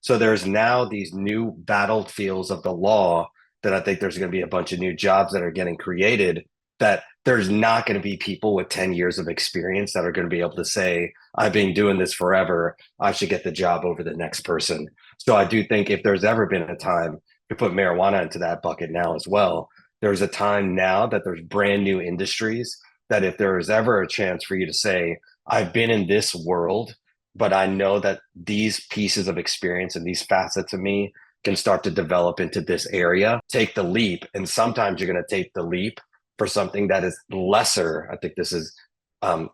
So there's now these new battlefields of the law that I think there's going to be a bunch of new jobs that are getting created that there's not going to be people with 10 years of experience that are going to be able to say, I've been doing this forever. I should get the job over the next person. So I do think if there's ever been a time to put marijuana into that bucket now as well, there's a time now that there's brand new industries that if there is ever a chance for you to say, I've been in this world, but I know that these pieces of experience and these facets of me can start to develop into this area, take the leap. And sometimes you're going to take the leap for something that is lesser. I think this is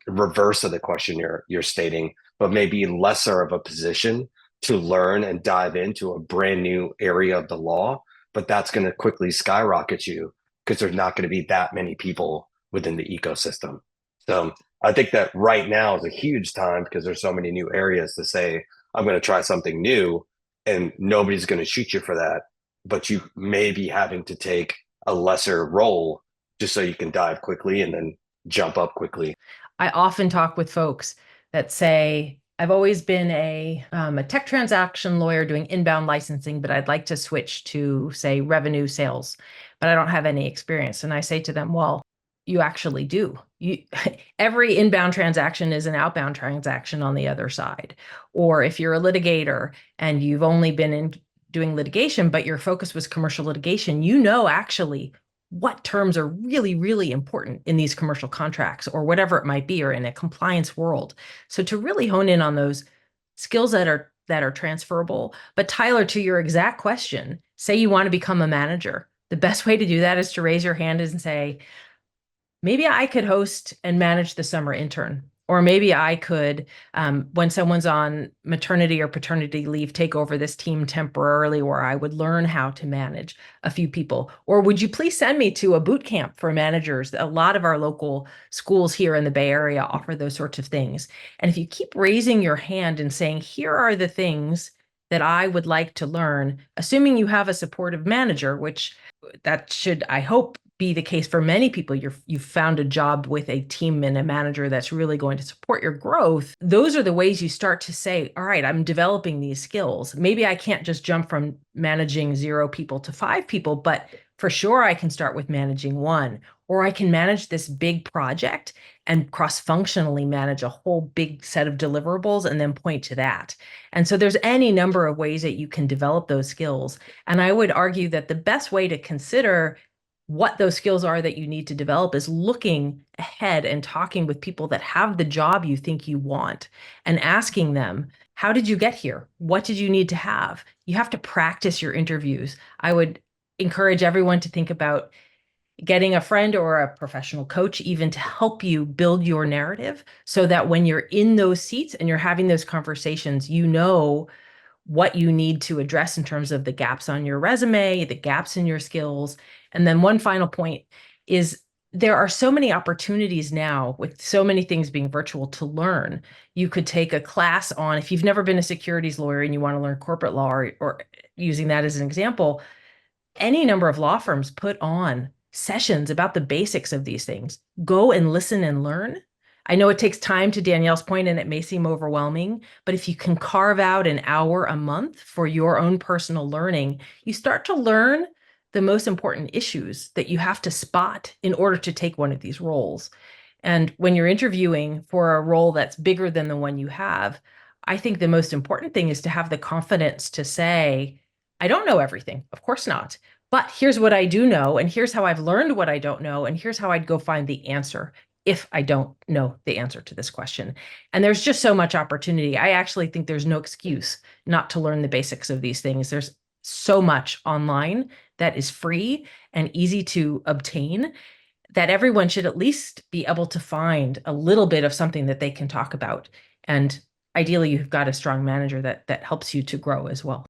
reverse of the question you're stating, but maybe lesser of a position to learn and dive into a brand new area of the law. But that's going to quickly skyrocket you because there's not going to be that many people within the ecosystem. So I think that right now is a huge time because there's so many new areas to say, I'm going to try something new and nobody's going to shoot you for that. But you may be having to take a lesser role just so you can dive quickly and then jump up quickly. I often talk with folks that say, I've always been a tech transaction lawyer doing inbound licensing, but I'd like to switch to, say, revenue sales, but I don't have any experience. And I say to them, well, you actually do. Every inbound transaction is an outbound transaction on the other side. Or if you're a litigator and you've only been in doing litigation, but your focus was commercial litigation, you know actually what terms are really, really important in these commercial contracts or whatever it might be, or in a compliance world. So to really hone in on those skills that are transferable. But Tyler, to your exact question, say you want to become a manager. The best way to do that is to raise your hand and say, maybe I could host and manage the summer intern. Or maybe I could, when someone's on maternity or paternity leave, take over this team temporarily, where I would learn how to manage a few people. Or would you please send me to a boot camp for managers? A lot of our local schools here in the Bay Area offer those sorts of things. And if you keep raising your hand and saying, here are the things that I would like to learn, assuming you have a supportive manager, which that should, I hope, be the case for many people. You've found a job with a team and a manager that's really going to support your growth. Those are the ways you start to say, all right, I'm developing these skills. Maybe I can't just jump from managing 0 people to 5 people, but for sure I can start with managing 1, or I can manage this big project and cross-functionally manage a whole big set of deliverables and then point to that. And so there's any number of ways that you can develop those skills. And I would argue that the best way to consider what those skills are that you need to develop is looking ahead and talking with people that have the job you think you want and asking them, how did you get here? What did you need to have? You have to practice your interviews. I would encourage everyone to think about getting a friend or a professional coach even to help you build your narrative so that when you're in those seats and you're having those conversations, you know what you need to address in terms of the gaps on your resume, the gaps in your skills. And then one final point is there are so many opportunities now with so many things being virtual to learn. You could take a class on, if you've never been a securities lawyer and you want to learn corporate law, or using that as an example, any number of law firms put on sessions about the basics of these things. Go and listen and learn. I know it takes time, to Danielle's point, and it may seem overwhelming, but if you can carve out an hour a month for your own personal learning, you start to learn the most important issues that you have to spot in order to take one of these roles. And when you're interviewing for a role that's bigger than the one you have, I think the most important thing is to have the confidence to say, I don't know everything. Of course not. But here's what I do know, and here's how I've learned what I don't know, and here's how I'd go find the answer if I don't know the answer to this question. And there's just so much opportunity. I actually think there's no excuse not to learn the basics of these things. There's so much online that is free and easy to obtain that everyone should at least be able to find a little bit of something that they can talk about. And ideally, you've got a strong manager that helps you to grow as well.